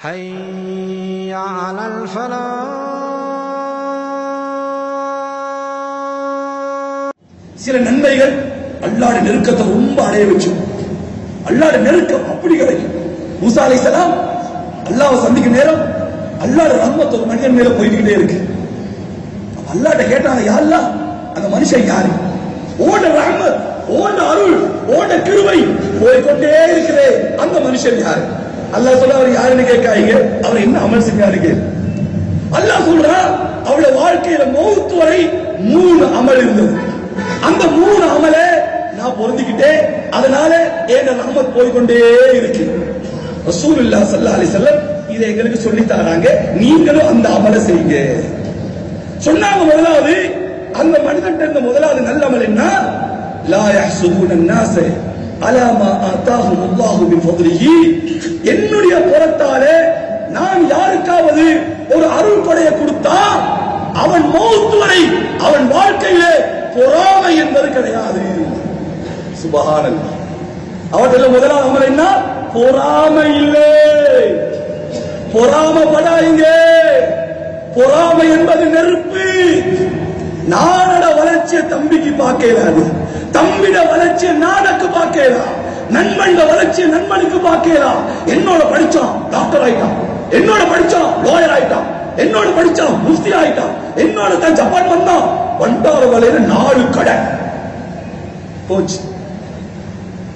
حي على الفلاح. சில நன்மைகள் அல்லாஹ்வுடைய நெருக்கத்தை ரொம்ப அடைய வச்சு, அல்லாஹ்வுடைய நெருக்கம் அப்படி கிடைக்கும். மூசா அலைஹிஸ்ஸலாம் அல்லாஹ்வை சந்திக்கும் நேரம் அல்லாஹ்வுடைய ரஹ்மத் ஒரு மனிதன் மேல போய்கிட்டே இருக்கு. அல்லாஹ்ட்ட கேட்டாங்க, யா அல்லாஹ், அந்த மனுஷன் யாரு? ஓட ரஹ்மத், ஓட அருள், ஓட கிருபை போய்கொண்டே இருக்கிறே, அந்த மனுஷன் யாரு? அல்லாஹ் சொல்ற, அவர் யாருன்னு கேட்காதீங்க, அவர் என்ன அமல் செஞ்சாரு. அல்லாஹ் சொல்றான், அவளோட வாழ்க்கையில மௌத் வரை 3 அமல் இருந்தது. அந்த 3 அமலை நான் பொருந்திக்கிட்டேன், அதனால என் ரஹ்மத் போய்கொண்டே இருக்கு. ரசூலுல்லாஹ் ஸல்லல்லாஹு அலைஹி வஸல்லம் இதை எங்களுக்கு சொல்லி தராங்க, நீங்களும் அந்த அமலை செய்யுங்க சொன்னாங்க. முதலாவது, அந்த மனிதன் இருந்த முதலாவது நல்ல அமல் என்ன? லா யஹ்சுதுன الناس على ما آتاهم الله من فضله. என்னுடைய புறத்தாலே நான் யாருக்காவது ஒரு அருள் கொடையை கொடுத்தா அவன் மௌத் வரை அவன் வாழ்க்கையிலே பொறாமை என்பது கிடையாது. சுப்ஹானல்லாஹ். அவர்கள முதலாவது அமல் என்ன? பொறாமை இல்லை. பொறாமைப்படாதீங்க. பொறாமை என்பது நெருப்பு. நானோட வளர்ச்சியை தம்பிக்கு பார்க்கலாது, தம்பிட வளர்ச்சியை நானுக்கு பார்க்கலாம், நண்பன் வளர்ச்சியை நண்பனுக்கு பார்க்கலாம். என்னோட படிச்சான் டாக்டர் ஆயிட்டான், என்னோட படிச்சான் லாயர் ஆயிட்டான், என்னோட படிச்சான் முஃப்தி ஆயிட்டான், என்னோட தான் ஜப்பான் வந்தான், பண்டார வலையில 4 கடை போச்சு.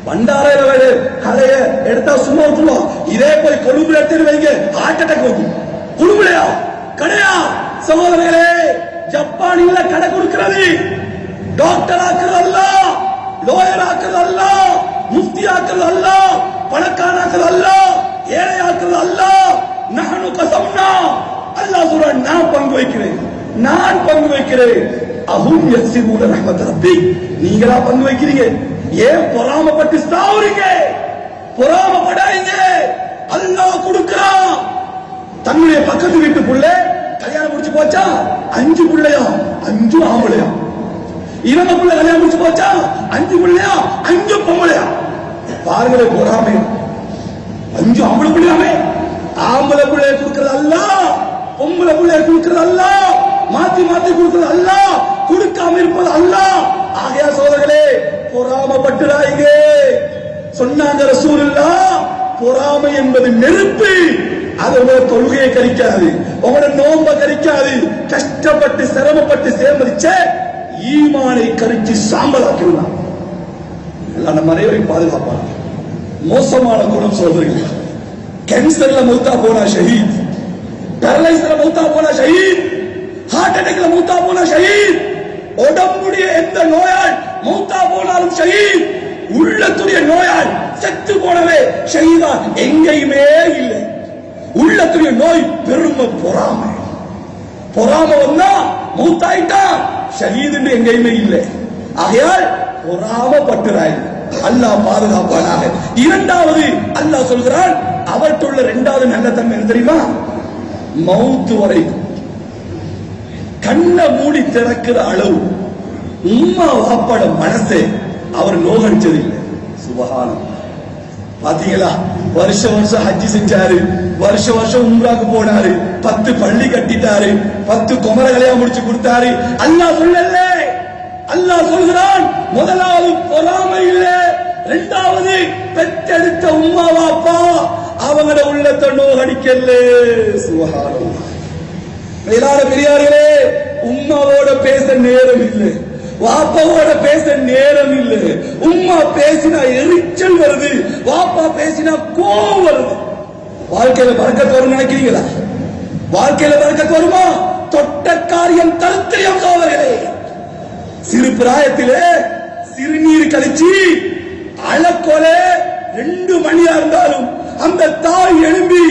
பண்டாரையில வேலை கலைய எடுத்தா சும்மா விட்டுருவோம். இதே போய் கொழும்புல எடுத்து வைங்க, ஹார்ட் அட்டாக் வரும். கொழும்புலையா கடையா? சகோதரர்களே, ஜப்பானில கடை கொடுக்கிறது டாக்டர் ஆக்குறது அல்ல, லாயர் ஆக்குறது அல்ல, முஃப்தி ஆக்குறது அல்ல, பணக்காரனாக்குறது அல்ல, ஏழை ஆக்குறது அல்ல. நஹனு கஸம்னா, அல்லாஹ் சொல்றான், நான் பங்கு வைக்கிறேன், நான் பங்கு வைக்கிறேன். அஹும் யக்ஸிபூன ரஹ்மத் ரப்பி, நீங்களா பங்கு வைக்கிறீங்க? ஏன் பொறாமப்பட்டு சாவுறீங்க? பொறாமப்படாதீங்க. அல்லாஹ் கொடுக்கிறான். தன்னுடைய பக்கத்து வீட்டு புள்ள கல்யாணம் முடிச்சு போச்சா, 5 பிள்ளையா, 5 ஆம்பளையா. இவங்க புள்ள கல்யாணம் முடிச்சு போச்சா, 5 பிள்ளையா, 5 பொம்பளையா. பாருங்களே பொறாமை. 5 ஆம்பளை பிள்ளையாமே. ஆம்பளை பிள்ளைய கொடுக்கிறது அல்லாஹ், பொம்பளை பிள்ளைய கொடுக்கிறது அல்லாஹ், மாத்தி மாத்தி கொடுக்கிறது அல்லாஹ், கொடுக்காம இருப்பது அல்லாஹ். ஆகையா சோதர்களே, பொறாமப்பட்டுறாங்க. சொன்னாங்க ரசூலுல்லாஹ், பொறாமை என்பது நெருப்பு. அது உங்களோட தொழுகையை கரிக்காது, உங்களோட நோம்ப கரிக்காது. கஷ்டப்பட்டு சிரமப்பட்டு சேமரிச்ச ஈமானை கரிச்சு சாம்பலாக்கிடலாம். எல்லாம் நம்ம அனைவரையும் பாதுகாப்பாங்க. மோசமான குணம் சோதரிகள். கேன்சர்ல மௌத்தா போனா ஷஹீத், பேரலைஸ்ல மௌத்தா போனா ஷஹீத், ஹார்ட் அட்டாக்ல மௌத்தா போனா ஷஹீத், உடம்புடைய எந்த நோயால் மௌத்தா போனாலும் ஷஹீத், உள்ளத்துடைய நோயால் செத்து போனவே ஷஹீதா எங்கேயுமே இல்லை. உள்ளத்துடைய நோய் பெருமை பொறாமை. பொறாமை வந்தா மௌத்தாயிட்டா ஷஹீத் எங்கேயுமே இல்லை. ஆகையால் பொறாமப்பட்டுறாய். அல்லாஹ் பாதுகாப்பானாக. இரண்டாவது அல்லாஹ் சொல்கிறான், அவற்றுள்ள 2வது நல்ல தன்மை என்ன தெரியுமா? மௌத் வரைக்கும் கண்ணை மூடி திறக்கிற அளவு உம்மா வாப்பாட மனசை அவர் நோகடிச்சதில்லை. சுபஹானல்லாஹ். பாத்தீங்களா? வருஷம் ஹஜ்ஜி செஞ்சாரு, வருஷம் உம்ராக்கு போனாரு, 10 பள்ளி கட்டிட்டாரு, 10 குமர கல்யாணம் முடிச்சு கொடுத்தாரு. அல்லாஹ் சொல்லல. அல்லாஹ் சொல்கிறான், முதலாவது பொறாமை இல்லை, 2வது பெற்றெடுத்த உம்மா வாப்பா அவங்களோட உள்ளத்தை நோகடிக்கல. சுபஹானல்லாஹ். மேலான பெரியார்களே, உம்மாவோட பேச நேரம் இல்லை, வாப்பாவோட பேச நேரம் இல்லை. உம்மா பேசினா எரிச்சல் வருது, வாப்பா பேசினா கோவம் வருது. வாழ்க்கையில பரக்கத் வரும் நினைக்கிறீங்களா? வாழ்க்கையில பரக்கத் வருமா? தொட்ட காரியம் தருத்திரியம் சோதர்களே. சிறு பிராயத்திலே சிறுநீர் கழிச்சு அழக்கொலை 2 மணியா இருந்தாலும் அந்த தாய் எழும்பி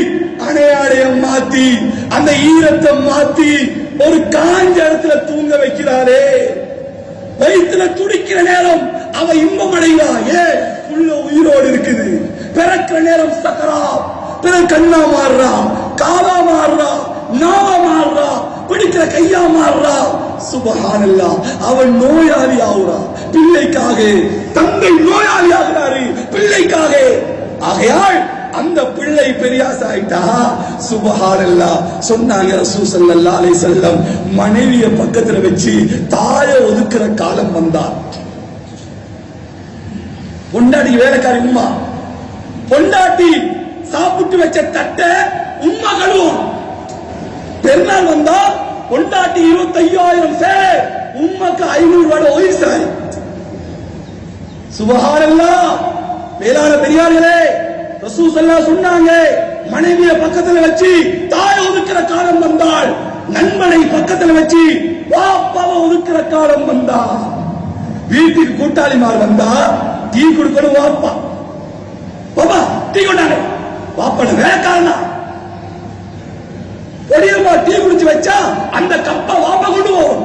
அணையாடையம் மாத்தி அந்த ஈரத்தை மாத்தி ஒரு காஞ்ச இடத்துல தூங்க வைக்கிறாரே. வயிற்றுல துடிக்கிற நேரம் அவ இன்பம் அடைவா. ஏன்? உள்ள உயிரோடு இருக்குது. பிறக்கிற நேரம் சக்கரா, பிறகு கண்ணா மாறுறா, காலா மாறுறா, நாவா மாறுறா, பிடிக்கிற கையா மாறுறா. சுபஹானல்லாஹ். அவன் நோயாளி ஆகுறா பிள்ளைக்காக. தந்தை நோயாளி ஆகிறாரு பிள்ளைக்காக. ஆகையால் அந்த பிள்ளை பெரியாசா ஆயிட்டா சுபஹானல்லாஹ் சொன்னாங்க ரசூல் ஸல்லல்லாஹு அலைஹி வஸல்லம் மனைவிய பக்கத்துல வச்சு தாயை ஒதுக்குற காலம் வந்தா. பொண்டாட்டி வேலைக்காரி உம்மா, பொண்டாட்டி சாப்பிட்டு வச்ச தட்டை உம்மா கழுவும். பெருநாள் வந்தா பொண்டாட்டி 25,000 சேர், உம்மக்கு 500 ரூபாய் ஒய்சாய். சுபஹானல்லாஹ். மேலான பெரியார்களே, ரசூல் ஸல்லல்லாஹு சொன்னாங்க மனைவிய பக்கத்துல வச்சு தாயை ஒதுக்குற காலம் வந்தால், நண்பனை பக்கத்துல வச்சு வாப்பாவை ஒதுக்குற காலம் வந்தா. வீட்டுக்கு கூட்டாளிமார் வந்தா டீ கொடுக்கணும் வாப்பா, பாப்பா டீ கொண்டாங்க, வாப்பா வேலைக்காரனா. பெரியம்மா டீ குடிச்சு வச்சா அந்த கப்பை வாப்பா கொண்டு போவோம்.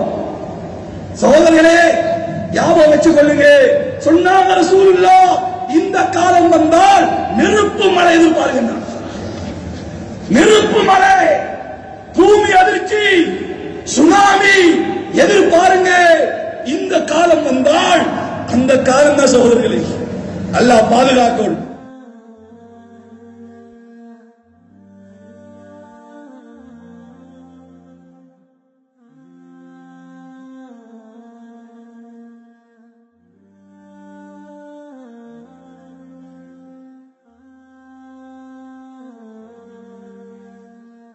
சகோதரர்களே, ஞாபகம் வச்சு கொள்ளுங்க, சொன்னாங்க ரசூலுல்லாஹ் இந்த காலம் வந்தால் நெருப்பு மழை எதிர்பாருங்க. நெருப்பு மழை, பூமி அதிர்ச்சி, சுனாமி எதிர்பாருங்க. இந்த காலம் வந்தால் அந்த காலம் தான் சகோதரர்களே. அல்லாஹ் பாதுகாக்கணும்.